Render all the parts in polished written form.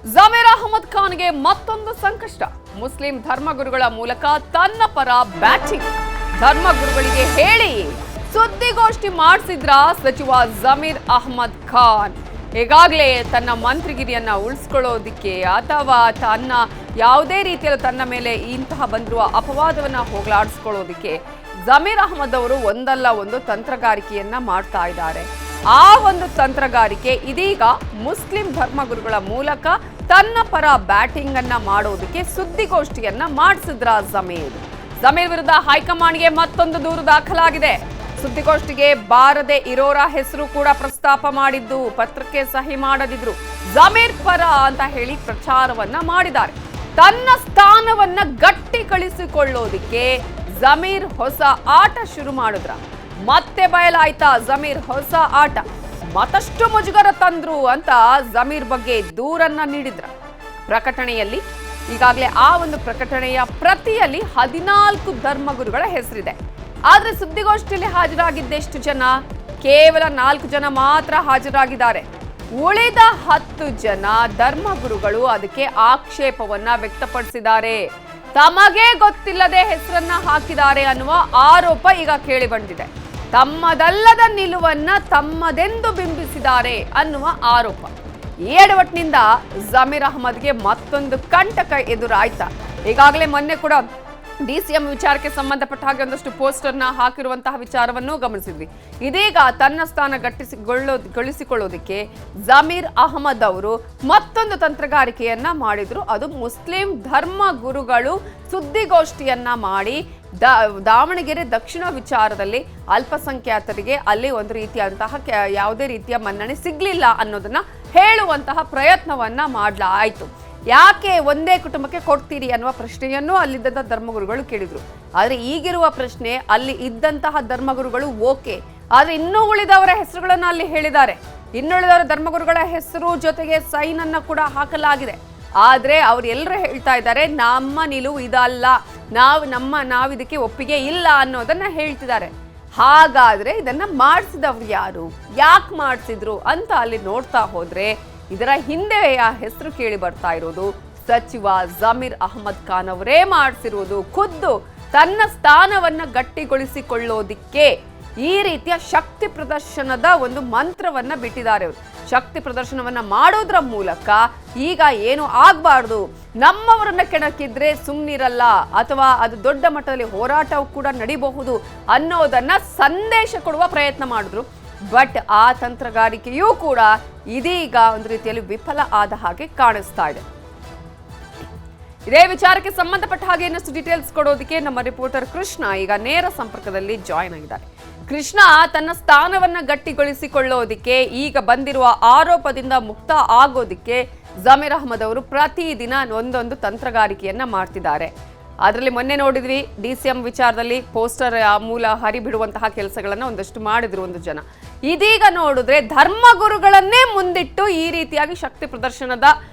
ಜಮೀರ್ ಅಹಮದ್ ಖಾನ್ಗೆ ಮತ್ತೊಂದು ಸಂಕಷ್ಟ. ಮುಸ್ಲಿಂ ಧರ್ಮಗುರುಗಳ ಮೂಲಕ ತನ್ನ ಪರ ಬ್ಯಾಟಿಂಗ್. ಧರ್ಮಗುರುಗಳಿಗೆ ಹೇಳಿ ಸುದ್ದಿಗೋಷ್ಠಿ ಮಾಡಿಸಿದ್ರ ಸಚಿವ ಜಮೀರ್ ಅಹಮದ್ ಖಾನ್. ಈಗಾಗಲೇ ತನ್ನ ಮಂತ್ರಿಗಿರಿಯನ್ನ ಉಳಿಸ್ಕೊಳ್ಳೋದಿಕ್ಕೆ ಅಥವಾ ತನ್ನ ಯಾವುದೇ ರೀತಿಯಲ್ಲಿ ತನ್ನ ಮೇಲೆ ಇಂತಹ ಬಂದಿರುವ ಅಪವಾದವನ್ನ ಹೋಗಲಾಡಿಸ್ಕೊಳ್ಳೋದಿಕ್ಕೆ ಜಮೀರ್ ಅಹಮದ್ ಅವರು ಒಂದಲ್ಲ ಒಂದು ತಂತ್ರಗಾರಿಕೆಯನ್ನ ಮಾಡ್ತಾ ಇದ್ದಾರೆ. ಆ ಒಂದು ತಂತ್ರಗಾರಿಕೆ ಇದೀಗ ಮುಸ್ಲಿಂ ಧರ್ಮಗುರುಗಳ ಮೂಲಕ ತನ್ನ ಪರ ಬ್ಯಾಟಿಂಗ್ ಅನ್ನ ಮಾಡೋದಕ್ಕೆ ಸುದ್ದಿಗೋಷ್ಠಿಯನ್ನ ಮಾಡಿಸಿದ್ರ ಜಮೀರ್ ವಿರುದ್ಧ ಹೈಕಮಾಂಡ್ಗೆ ಮತ್ತೊಂದು ದೂರು ದಾಖಲಾಗಿದೆ. ಸುದ್ದಿಗೋಷ್ಠಿಗೆ ಬಾರದೆ ಇರೋರ ಹೆಸರು ಕೂಡ ಪ್ರಸ್ತಾಪ ಮಾಡಿದ್ದು, ಪತ್ರಕ್ಕೆ ಸಹಿ ಮಾಡದಿದ್ರು ಜಮೀರ್ ಪರ ಅಂತ ಹೇಳಿ ಪ್ರಚಾರವನ್ನ ಮಾಡಿದ್ದಾರೆ. ತನ್ನ ಸ್ಥಾನವನ್ನ ಗಟ್ಟಿಗೊಳಿಸಿಕೊಳ್ಳೋದಿಕ್ಕೆ ಜಮೀರ್ ಹೊಸ ಆಟ ಶುರು ಮಾಡಿದ್ರ. ಮತ್ತೆ ಬಯಲಾಯ್ತಾ ಜಮೀರ್ ಹೊಸ ಆಟ. ಮತ್ತಷ್ಟು ಮುಜುಗರ ತಂದ್ರು ಅಂತ ಜಮೀರ್ ಬಗ್ಗೆ ದೂರನ್ನ ನೀಡಿದ್ರ. ಪ್ರಕಟಣೆಯಲ್ಲಿ ಈಗಾಗಲೇ ಆ ಒಂದು ಪ್ರಕಟಣೆಯ ಪ್ರತಿಯಲ್ಲಿ 14 ಧರ್ಮಗುರುಗಳ ಹೆಸರಿದೆ. ಆದ್ರೆ ಸುದ್ದಿಗೋಷ್ಠಿಯಲ್ಲಿ ಹಾಜರಾಗಿದ್ದೆಷ್ಟು ಜನ? ಕೇವಲ 4 ಜನ ಮಾತ್ರ ಹಾಜರಾಗಿದ್ದಾರೆ. ಉಳಿದ 10 ಜನ ಧರ್ಮಗುರುಗಳು ಅದಕ್ಕೆ ಆಕ್ಷೇಪವನ್ನ ವ್ಯಕ್ತಪಡಿಸಿದ್ದಾರೆ. ತಮಗೆ ಗೊತ್ತಿಲ್ಲದೆ ಹೆಸರನ್ನ ಹಾಕಿದ್ದಾರೆ ಅನ್ನುವ ಆರೋಪ ಈಗ ಕೇಳಿ ಬಂದಿದೆ. ತಮ್ಮದಲ್ಲದ ನಿಲುವನ್ನ ತಮ್ಮದೆಂದು ಬಿಂಬಿಸಿದ್ದಾರೆ ಅನ್ನುವ ಆರೋಪ. ಈ ಎಡವಟ್ಟಿನಿಂದ ಜಮೀರ್ ಅಹಮದ್ಗೆ ಮತ್ತೊಂದು ಕಂಟಕ ಎದುರಾಯ್ತಾ. ಈಗಾಗಲೇ ಮೊನ್ನೆ ಕೂಡ ಡಿಸಿಎಂ ವಿಚಾರಕ್ಕೆ ಸಂಬಂಧಪಟ್ಟ ಹಾಗೆ ಒಂದಷ್ಟು ಪೋಸ್ಟರ್ನ ಹಾಕಿರುವಂತಹ ವಿಚಾರವನ್ನು ಗಮನಿಸಿದ್ವಿ. ಇದೀಗ ತನ್ನ ಸ್ಥಾನ ಗಳಿಸಿಕೊಳ್ಳೋದಕ್ಕೆ ಜಮೀರ್ ಅಹಮದ್ ಅವರು ಮತ್ತೊಂದು ತಂತ್ರಗಾರಿಕೆಯನ್ನ ಮಾಡಿದ್ರು. ಅದು ಮುಸ್ಲಿಂ ಧರ್ಮ ಗುರುಗಳು ಸುದ್ದಿಗೋಷ್ಠಿಯನ್ನ ಮಾಡಿ ದಾವಣಗೆರೆ ದಕ್ಷಿಣ ವಿಚಾರದಲ್ಲಿ ಅಲ್ಪಸಂಖ್ಯಾತರಿಗೆ ಅಲ್ಲಿ ಒಂದು ರೀತಿಯಾದಂತಹ ಯಾವುದೇ ರೀತಿಯ ಮನ್ನಣೆ ಸಿಗ್ಲಿಲ್ಲ ಅನ್ನೋದನ್ನ ಹೇಳುವಂತಹ ಪ್ರಯತ್ನವನ್ನ ಮಾಡಲಾಯಿತು. ಯಾಕೆ ಒಂದೇ ಕುಟುಂಬಕ್ಕೆ ಕೊಡ್ತೀರಿ ಅನ್ನುವ ಪ್ರಶ್ನೆಯನ್ನು ಅಲ್ಲಿದ್ದಂತಹ ಧರ್ಮಗುರುಗಳು ಕೇಳಿದ್ರು. ಆದ್ರೆ ಈಗಿರುವ ಪ್ರಶ್ನೆ, ಅಲ್ಲಿ ಇದ್ದಂತಹ ಧರ್ಮಗುರುಗಳು ಓಕೆ, ಆದ್ರೆ ಇನ್ನೂ ಉಳಿದವರ ಹೆಸರುಗಳನ್ನ ಅಲ್ಲಿ ಹೇಳಿದ್ದಾರೆ. ಇನ್ನುಳಿದವರ ಧರ್ಮಗುರುಗಳ ಹೆಸರು ಜೊತೆಗೆ ಸೈನ್ ಅನ್ನ ಕೂಡ ಹಾಕಲಾಗಿದೆ. ಆದ್ರೆ ಅವ್ರೆಲ್ಲರೂ ಹೇಳ್ತಾ ಇದ್ದಾರೆ, ನಮ್ಮ ನಿಲುವು ಇದಲ್ಲ, ನಾವು ಇದಕ್ಕೆ ಒಪ್ಪಿಗೆ ಇಲ್ಲ ಅನ್ನೋದನ್ನ ಹೇಳ್ತಿದ್ದಾರೆ. ಹಾಗಾದ್ರೆ ಇದನ್ನ ಮಾಡಿಸಿದವ್ರು ಯಾರು, ಯಾಕೆ ಮಾಡಿಸಿದ್ರು ಅಂತ ಅಲ್ಲಿ ನೋಡ್ತಾ ಹೋದ್ರೆ ಇದರ ಹಿಂದೆ ಆ ಹೆಸರು ಕೇಳಿ ಬರ್ತಾ ಇರೋದು ಸಚಿವ ಜಮೀರ್ ಅಹಮದ್ ಖಾನ್ ಅವರೇ ಮಾಡಿಸಿರುವುದು. ಖುದ್ದು ತನ್ನ ಸ್ಥಾನವನ್ನ ಗಟ್ಟಿಗೊಳಿಸಿಕೊಳ್ಳೋದಿಕ್ಕೆ ಈ ರೀತಿಯ ಶಕ್ತಿ ಪ್ರದರ್ಶನದ ಒಂದು ಮಂತ್ರವನ್ನ ಬಿಟ್ಟಿದ್ದಾರೆ ಅವರು. ಶಕ್ತಿ ಪ್ರದರ್ಶನವನ್ನ ಮಾಡೋದ್ರ ಮೂಲಕ ಈಗ ಏನು ಆಗ್ಬಾರ್ದು, ನಮ್ಮವರನ್ನ ಕೆಣಕಿದ್ರೆ ಸುಮ್ಮನಿರಲ್ಲ ಅಥವಾ ಅದು ದೊಡ್ಡ ಮಟ್ಟದಲ್ಲಿ ಹೋರಾಟವು ಕೂಡ ನಡಿಬಹುದು ಅನ್ನೋದನ್ನ ಸಂದೇಶ ಕೊಡುವ ಪ್ರಯತ್ನ ಮಾಡಿದ್ರು. ಬಟ್ ಆ ತಂತ್ರಗಾರಿಕೆಯೂ ಕೂಡ ಇದೀಗ ಒಂದು ರೀತಿಯಲ್ಲಿ ವಿಫಲ ಆದ ಹಾಗೆ ಕಾಣಿಸ್ತಾ ಇದೆ. ಇದೇ ವಿಚಾರಕ್ಕೆ ಸಂಬಂಧಪಟ್ಟ ಹಾಗೆ ಇನ್ನಷ್ಟು ಡೀಟೇಲ್ಸ್ ಕೊಡೋದಕ್ಕೆ ನಮ್ಮ ರಿಪೋರ್ಟರ್ ಕೃಷ್ಣ ಈಗ ನೇರ ಸಂಪರ್ಕದಲ್ಲಿ ಜಾಯಿನ್ ಆಗಿದ್ದಾರೆ. ಕೃಷ್ಣ, ತನ್ನ ಸ್ಥಾನವನ್ನ ಗಟ್ಟಿಗೊಳಿಸಿಕೊಳ್ಳೋದಿಕ್ಕೆ ಈಗ ಬಂದಿರುವ ಆರೋಪದಿಂದ ಮುಕ್ತ ಆಗೋದಿಕ್ಕೆ ಜಮೀರ್ ಅಹಮದ್ ಅವರು ಪ್ರತಿದಿನ ಒಂದೊಂದು ತಂತ್ರಗಾರಿಕೆಯನ್ನ ಮಾಡ್ತಿದ್ದಾರೆ. ಅದರಲ್ಲಿ ಮೊನ್ನೆ ನೋಡಿದ್ವಿ, ಡಿಸಿಎಂ ವಿಚಾರದಲ್ಲಿ ಪೋಸ್ಟರ್ ಮೂಲ ಹರಿಬಿಡುವಂತಹ ಕೆಲಸಗಳನ್ನ ಒಂದಷ್ಟು ಮಾಡಿದ್ರು ಒಂದು ಜನ. ಇದೀಗ ನೋಡಿದ್ರೆ ಧರ್ಮಗುರುಗಳನ್ನೇ ಮುಂದಿಟ್ಟು ಈ ರೀತಿಯಾಗಿ ಶಕ್ತಿ ಪ್ರದರ್ಶನದ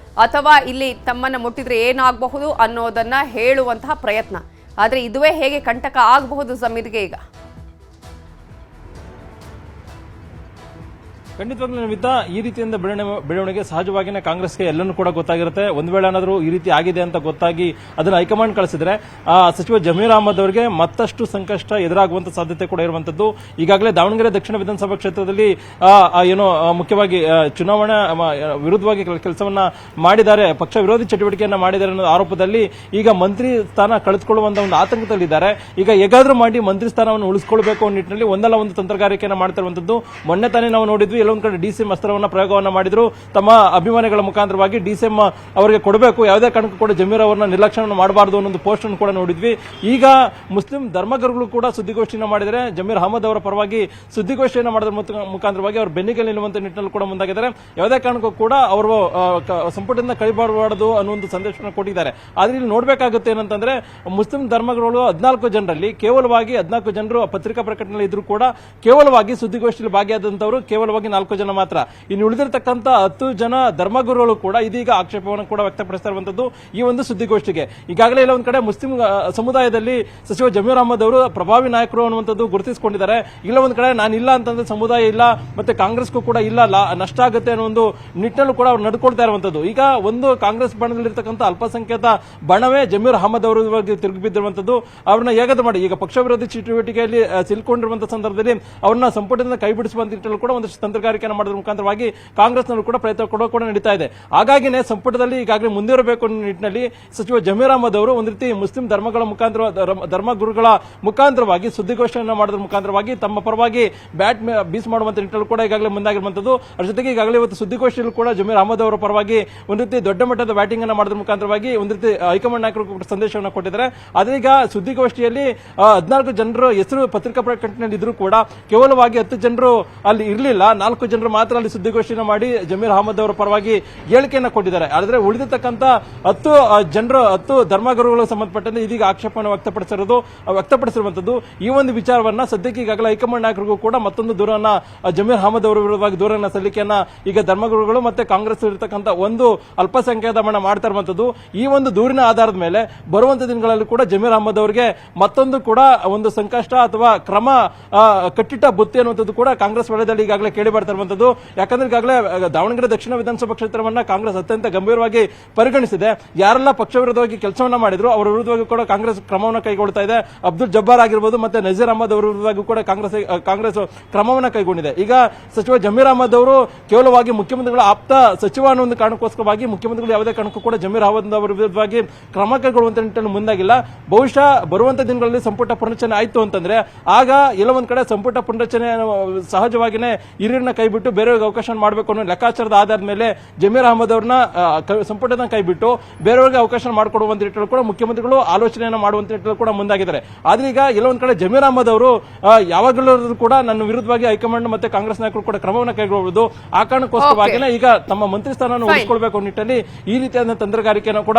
ಅಥವಾ ಇಲ್ಲಿ ತಮ್ಮನ್ನ ಮುಟ್ಟಿದ್ರೆ ಏನಾಗಬಹುದು ಅನ್ನೋದನ್ನ ಹೇಳುವಂತಹ ಪ್ರಯತ್ನ. ಆದ್ರೆ ಇದುವೇ ಹೇಗೆ ಕಂಟಕ ಆಗಬಹುದು ಜಮೀರ್ಗೆ ಈಗ? ಖಂಡಿತವಾಗ್ಲೂ ನಮಿತಾ, ಈ ರೀತಿಯಿಂದ ಬೆಳವಣಿಗೆ ಸಹಜವಾಗಿಯೇ ಕಾಂಗ್ರೆಸ್ಗೆ ಎಲ್ಲನೂ ಕೂಡ ಗೊತ್ತಾಗಿರುತ್ತೆ. ಒಂದು ವೇಳೆ ಏನಾದರೂ ಈ ರೀತಿ ಆಗಿದೆ ಅಂತ ಗೊತ್ತಾಗಿ ಅದನ್ನು ಹೈಕಮಾಂಡ್ ಕಳಿಸಿದ್ರೆ ಸಚಿವ ಜಮೀರ್ ಅಹಮದ್ ಅವರಿಗೆ ಮತ್ತಷ್ಟು ಸಂಕಷ್ಟ ಎದುರಾಗುವಂತ ಸಾಧ್ಯತೆ ಕೂಡ ಇರುವಂತದ್ದು. ಈಗಾಗಲೇ ದಾವಣಗೆರೆ ದಕ್ಷಿಣ ವಿಧಾನಸಭಾ ಕ್ಷೇತ್ರದಲ್ಲಿ ಮುಖ್ಯವಾಗಿ ಚುನಾವಣಾ ವಿರುದ್ಧವಾಗಿ ಕೆಲಸವನ್ನ ಮಾಡಿದ್ದಾರೆ, ಪಕ್ಷ ವಿರೋಧಿ ಚಟುವಟಿಕೆಯನ್ನ ಮಾಡಿದ್ದಾರೆ ಅನ್ನೋ ಆರೋಪದಲ್ಲಿ ಈಗ ಮಂತ್ರಿ ಸ್ಥಾನ ಕಳೆದುಕೊಳ್ಳುವಂತ ಒಂದು ಆತಂಕದಲ್ಲಿದ್ದಾರೆ. ಈಗ ಹೇಗಾದ್ರೂ ಮಾಡಿ ಮಂತ್ರಿ ಸ್ಥಾನವನ್ನು ಉಳಿಸಿಕೊಳ್ಳಬೇಕು ಅನ್ನೋ ನಿಟ್ಟಿನಲ್ಲಿ ಒಂದಲ್ಲ ಒಂದು ತಂತ್ರಗಾರಿಕೆಯನ್ನು ಮಾಡ್ತಿರುವಂತದ್ದು. ಮೊನ್ನೆ ತಾನೇ ನಾವು ನೋಡಿದ್ವಿ, ಒಂದು ಕಡೆ ಡಿಸಿಎಂ ಅಸ್ತ್ರವನ್ನ ಪ್ರಯೋಗವನ್ನ ಮಾಡಿದ್ರು. ತಮ್ಮ ಅಭಿಮಾನಿಗಳ ಮುಖಾಂತರವಾಗಿ ಡಿಸಿಎಂ ಅವರಿಗೆ ಕೊಡಬೇಕು, ಯಾವುದೇ ಕಾರಣಕ್ಕೂ ಕೂಡ ಜಮೀರ್ ಅವರನ್ನ ನಿರ್ಲಕ್ಷ್ಯ ಮಾಡಬಾರದು ಅನ್ನೋ ಪೋಸ್ಟ್ ಅನ್ನು ಕೂಡ ನೋಡಿದ್ವಿ. ಈಗ ಮುಸ್ಲಿಂ ಧರ್ಮಗುರುಗಳು ಕೂಡ ಸುದ್ದಿಗೋಷ್ಠಿಯನ್ನು ಮಾಡಿದರೆ ಜಮೀರ್ ಅಹಮದ್ ಅವರ ಪರವಾಗಿ ಸುದ್ದಿಗೋಷ್ಠಿಯನ್ನು ಮಾಡೋದ್ರ ಮುಖಾಂತರವಾಗಿ ಅವರು ಬೆನ್ನಿಗೆ ನಿಲ್ಲುವಂತ ನಿಟ್ಟಿನಲ್ಲಿ ಕೂಡ ಮುಂದಾಗಿದ್ದಾರೆ. ಯಾವುದೇ ಕಾರಣಕ್ಕೂ ಕೂಡ ಅವರು ಸಂಪುಟದಿಂದ ಕೈಬಿಡಬಾರದು ಅನ್ನೋ ಒಂದು ಸಂದೇಶವನ್ನು ಕೊಟ್ಟಿದ್ದಾರೆ. ಆದ್ರೆ ಇಲ್ಲಿ ನೋಡಬೇಕಾಗುತ್ತೆ ಏನಂತಂದ್ರೆ, ಮುಸ್ಲಿಂ ಧರ್ಮಗುರುಗಳು 14 ಜನರಲ್ಲಿ ಕೇವಲವಾಗಿ 14 ಜನರು ಪತ್ರಿಕಾ ಪ್ರಕಟಣೆ ಇದ್ರು ಕೂಡ ಕೇವಲವಾಗಿ ಸುದ್ದಿಗೋಷ್ಠಿಯಲ್ಲಿ ಭಾಗಿಯಾದಂತವರು ಕೇವಲವಾಗಿ 4 ಜನ ಮಾತ್ರ. ಇನ್ನು ಉಳಿದಿರತಕ್ಕಂತ 10 ಜನ ಧರ್ಮಗುರುಗಳು ಕೂಡ ಇದೀಗ ಆಕ್ಷೇಪವನ್ನು ಕೂಡ ವ್ಯಕ್ತಪಡಿಸ್ತಾ ಇರುವಂತದ್ದು ಈ ಒಂದು ಸುದ್ದಿಗೋಷ್ಠಿಗೆ. ಈಗಾಗಲೇ ಇಲ್ಲ ಒಂದ್ ಕಡೆ ಮುಸ್ಲಿಂ ಸಮುದಾಯದಲ್ಲಿ ಸಚಿವ ಜಮೀರ್ ಅಹಮದ್ ಅವರು ಪ್ರಭಾವಿ ನಾಯಕರು ಅನ್ನುವಂಥದ್ದು ಗುರುತಿಸಿಕೊಂಡಿದ್ದಾರೆ. ಇಲ್ಲ ಒಂದ್ ಕಡೆ ನಾನಿಲ್ಲ ಅಂತಂದ್ರೆ ಸಮುದಾಯ ಇಲ್ಲ, ಮತ್ತೆ ಕಾಂಗ್ರೆಸ್ಗೂ ಕೂಡ ಇಲ್ಲ, ನಷ್ಟ ಆಗುತ್ತೆ ಅನ್ನೋ ಒಂದು ನಿಟ್ಟಿನಲ್ಲೂ ಕೂಡ ಅವ್ರು ನಡ್ಕೊಳ್ತಾ ಇರುವಂತದ್ದು. ಈಗ ಒಂದು ಕಾಂಗ್ರೆಸ್ ಬಣದಲ್ಲಿರ್ತಕ್ಕಂಥ ಅಲ್ಪಸಂಖ್ಯಾತ ಬಣವೇ ಜಮೀರ್ ಅಹಮದ್ ಅವರ ತಿರುಗಿ ಬಿದ್ದಿರುವಂತದ್ದು. ಅವ್ರನ್ನ ಹೇಗಾದ್ರೂ ಮಾಡಿ ಈಗ ಪಕ್ಷ ವಿರೋಧಿ ಚಟುವಟಿಕೆಯಲ್ಲಿ ಸಿಲ್ಕೊಂಡಿರುವಂತಹ ಸಂದರ್ಭದಲ್ಲಿ ಅವ್ರನ್ನ ಸಂಪುಟದಿಂದ ಕೈ ಬಿಡಿಸುವಂತ ನಿಟ್ಟಿನಲ್ಲಿ ಕೂಡ ಒಂದಷ್ಟು ತಂತ್ರಗಾರಿಕೆಯನ್ನು ಮಾಡೋದ್ರ ಮುಖಾಂತರವಾಗಿ ಕಾಂಗ್ರೆಸ್ನವರು ಕೂಡ ಪ್ರಯತ್ನ ಕೂಡ ನಡೀತಾ ಇದೆ. ಹಾಗಾಗಿನೇ ಸಂಪುಟದಲ್ಲಿ ಈಗಾಗಲೇ ಮುಂದಿರಬೇಕು ಅನ್ನೋ ನಿಟ್ಟಿನಲ್ಲಿ ಸಚಿವ ಜಮೀರ್ ಅಹಮದ್ ಅವರು ಒಂದು ರೀತಿ ಮುಸ್ಲಿಂ ಧರ್ಮಗುರುಗಳ ಮುಖಾಂತರವಾಗಿ ಸುದ್ದಿಗೋಷ್ಠಿಯನ್ನು ಮಾಡೋದ್ರ ಮುಖಾಂತರವಾಗಿ ತಮ್ಮ ಪರವಾಗಿ ಬ್ಯಾಟ್ ಬೀಸ್ ಮಾಡುವಂತ ನಿಟ್ಟಿನಲ್ಲಿ ಕೂಡ ಈಗಾಗಲೇ ಮುಂದಾಗಿರುವಂತದ್ದು. ಅದ್ರ ಜೊತೆಗೆ ಈಗಾಗಲೇ ಇವತ್ತು ಸುದ್ದಿಗೋಷ್ಠಿಯಲ್ಲಿ ಕೂಡ ಜಮೀರ್ ಅಹಮದ್ ಅವರ ಪರವಾಗಿ ಒಂದು ರೀತಿ ದೊಡ್ಡ ಮಟ್ಟದ ಬ್ಯಾಟಿಂಗ್ ಅನ್ನು ಮಾಡೋದ್ರ ಮುಖಾಂತರವಾಗಿ ಒಂದು ರೀತಿ ಹೈಕಮಾಂಡ್ ನಾಯಕರು ಕೂಡ ಸಂದೇಶವನ್ನು ಕೊಟ್ಟಿದ್ದಾರೆ. ಅದೀಗ ಸುದ್ದಿಗೋಷ್ಠಿಯಲ್ಲಿ 14 ಜನರು ಹೆಸರು ಪತ್ರಿಕಾ ಪ್ರಕಟಣೆಯಲ್ಲಿ ಇದ್ರೂ ಕೂಡ ಕೇವಲವಾಗಿ 10 ಜನರು ಅಲ್ಲಿ ಇರಲಿಲ್ಲ, 4 ಜನರು ಮಾತ್ರ ಅಲ್ಲಿ ಸುದ್ದಿಗೋಷ್ಠಿಯನ್ನು ಮಾಡಿ ಜಮೀರ್ ಅಹಮದ್ ಅವರ ಪರವಾಗಿ ಹೇಳಿಕೆಯನ್ನು ಕೊಟ್ಟಿದ್ದಾರೆ. ಆದರೆ ಉಳಿದಿರ್ತಕ್ಕಂಥ 10 ಧರ್ಮಗುರುಗಳಿಗೆ ಸಂಬಂಧಪಟ್ಟಂತೆ ಇದೀಗ ಆಕ್ಷೇಪವನ್ನು ವ್ಯಕ್ತಪಡಿಸಿರುವಂತದ್ದು. ಈ ಒಂದು ವಿಚಾರವನ್ನ ಸದ್ಯಕ್ಕೆ ಈಗಾಗಲೇ ಹೈಕಮಾಂಡ್ ನಾಯಕರಿಗೂ ಕೂಡ ಮತ್ತೊಂದು ದೂರನ್ನ ಜಮೀರ್ ಅಹಮದ್ ಅವರ ವಿರುದ್ಧವಾಗಿ ದೂರನ್ನ ಸಲ್ಲಿಕೆಯನ್ನ ಈಗ ಧರ್ಮಗುರುಗಳು ಮತ್ತೆ ಕಾಂಗ್ರೆಸ್ ಇರತಕ್ಕಂಥ ಒಂದು ಅಲ್ಪಸಂಖ್ಯಾತ ಬಣ ಮಾಡ್ತಾ ಇರುವಂತದ್ದು. ಈ ಒಂದು ದೂರಿನ ಆಧಾರದ ಮೇಲೆ ಬರುವಂತ ದಿನಗಳಲ್ಲಿ ಕೂಡ ಜಮೀರ್ ಅಹಮದ್ ಅವರಿಗೆ ಮತ್ತೊಂದು ಕೂಡ ಒಂದು ಸಂಕಷ್ಟ ಅಥವಾ ಕ್ರಮ ಕಟ್ಟಿಟ್ಟ ಬುತ್ತಿ ಅನ್ನುವಂಥದ್ದು ಕೂಡ ಕಾಂಗ್ರೆಸ್ ವಲಯದಲ್ಲಿ ಈಗಾಗಲೇ ಕೇಳಿ ಬರ್ತಾ ಇರುವಂತದ್ದು. ಯಾಕಂದ್ರೆ ಈಗಾಗಲೇ ದಾವಣಗೆರೆ ದಕ್ಷಿಣ ವಿಧಾನಸಭಾ ಕ್ಷೇತ್ರವನ್ನ ಕಾಂಗ್ರೆಸ್ ಅತ್ಯಂತ ಗಂಭೀರವಾಗಿ ಪರಿಗಣಿಸಿದೆ. ಯಾರೆಲ್ಲ ಪಕ್ಷ ವಿರೋಧವಾಗಿ ಕೆಲಸವನ್ನ ಮಾಡಿದ್ರು ಅವರ ವಿರುದ್ಧವಾಗಿ ಕೂಡ ಕಾಂಗ್ರೆಸ್ ಕ್ರಮವನ್ನು ಕೈಗೊಳ್ತಾ ಇದೆ. ಅಬ್ದುಲ್ ಜಬ್ಬಾರ್ ಆಗಿರ್ಬೋದು ಮತ್ತೆ ನಜೀರ್ ಅಹಮದ್ ಅವರ ವಿರುದ್ಧವಾಗಿ ಕೂಡ ಕಾಂಗ್ರೆಸ್ ಕ್ರಮವನ್ನು ಕೈಗೊಂಡಿದೆ. ಈಗ ಸಚಿವ ಜಮೀರ್ ಅಹಮದ್ ಅವರು ಕೇವಲವಾಗಿ ಮುಖ್ಯಮಂತ್ರಿಗಳ ಆಪ್ತ ಸಚಿವ ಅನ್ನೋ ಒಂದು ಕಾರಣಕ್ಕೋಸ್ಕರವಾಗಿ ಮುಖ್ಯಮಂತ್ರಿಗಳು ಯಾವುದೇ ಕಾರಣಕ್ಕೂ ಕೂಡ ಜಮೀರ್ ಅಹಮದ್ ಅವರ ವಿರುದ್ಧವಾಗಿ ಕ್ರಮ ಕೈಗೊಳ್ಳುವಂತ ನಿಟ್ಟಿನಲ್ಲಿ ಮುಂದಾಗಿಲ್ಲ. ಬಹುಶಃ ಬರುವಂತ ದಿನಗಳಲ್ಲಿ ಸಂಪುಟ ಪುನರಚನೆ ಆಯ್ತು ಅಂತಂದ್ರೆ ಆಗ ಎಲ್ಲ ಒಂದ್ ಕಡೆ ಸಂಪುಟ ಪುನರಚನೆ ಸಹಜವಾಗಿನೇ ಹಿರಿಯರನ್ನ ಕೈಬಿಟ್ಟು ಬೇರೆಯವ್ರಿಗೆ ಅವಕಾಶ ಮಾಡಬೇಕು ಅನ್ನೋ ಲೆಕ್ಕಾಚಾರದ ಆಧಾರದ ಮೇಲೆ ಜಮೀರ್ ಅಹಮದ್ ಅವ್ರನ್ನ ಸಂಪುಟದ ಕೈಬಿಟ್ಟು ಬೇರೆಯವರಿಗೆ ಅವಕಾಶ ಮಾಡಿಕೊಡುವಂತ ನಿಟ್ಟಿನಲ್ಲಿ ಕೂಡ ಮುಖ್ಯಮಂತ್ರಿಗಳು ಆಲೋಚನೆಯನ್ನು ಮಾಡುವಂತ ನಿಟ್ಟಿನಲ್ಲಿ ಕೂಡ ಮುಂದಾಗಿದ್ದಾರೆ. ಆದ್ರೆ ಈಗ ಎಲ್ಲ ಒಂದ್ ಕಡೆ ಜಮೀರ್ ಅಹಮದ್ ಅವರು ಯಾವಾಗಲೂ ಕೂಡ ನನ್ನ ವಿರುದ್ಧವಾಗಿ ಹೈಕಮಾಂಡ್ ಮತ್ತೆ ಕಾಂಗ್ರೆಸ್ ನಾಯಕರು ಕೂಡ ಕ್ರಮವನ್ನು ಕೈಗೊಳ್ಳುವುದು. ಆ ಕಾರಣಕ್ಕೋಸ್ಕರವಾಗಿನೇ ಈಗ ತಮ್ಮ ಮಂತ್ರಿ ಸ್ಥಾನವನ್ನು ಉಳಿಸಿಕೊಳ್ಬೇಕು ನಿಟ್ಟಿನಲ್ಲಿ ಈ ರೀತಿಯಾದ ತಂತ್ರಗಾರಿಕೆಯನ್ನು ಕೂಡ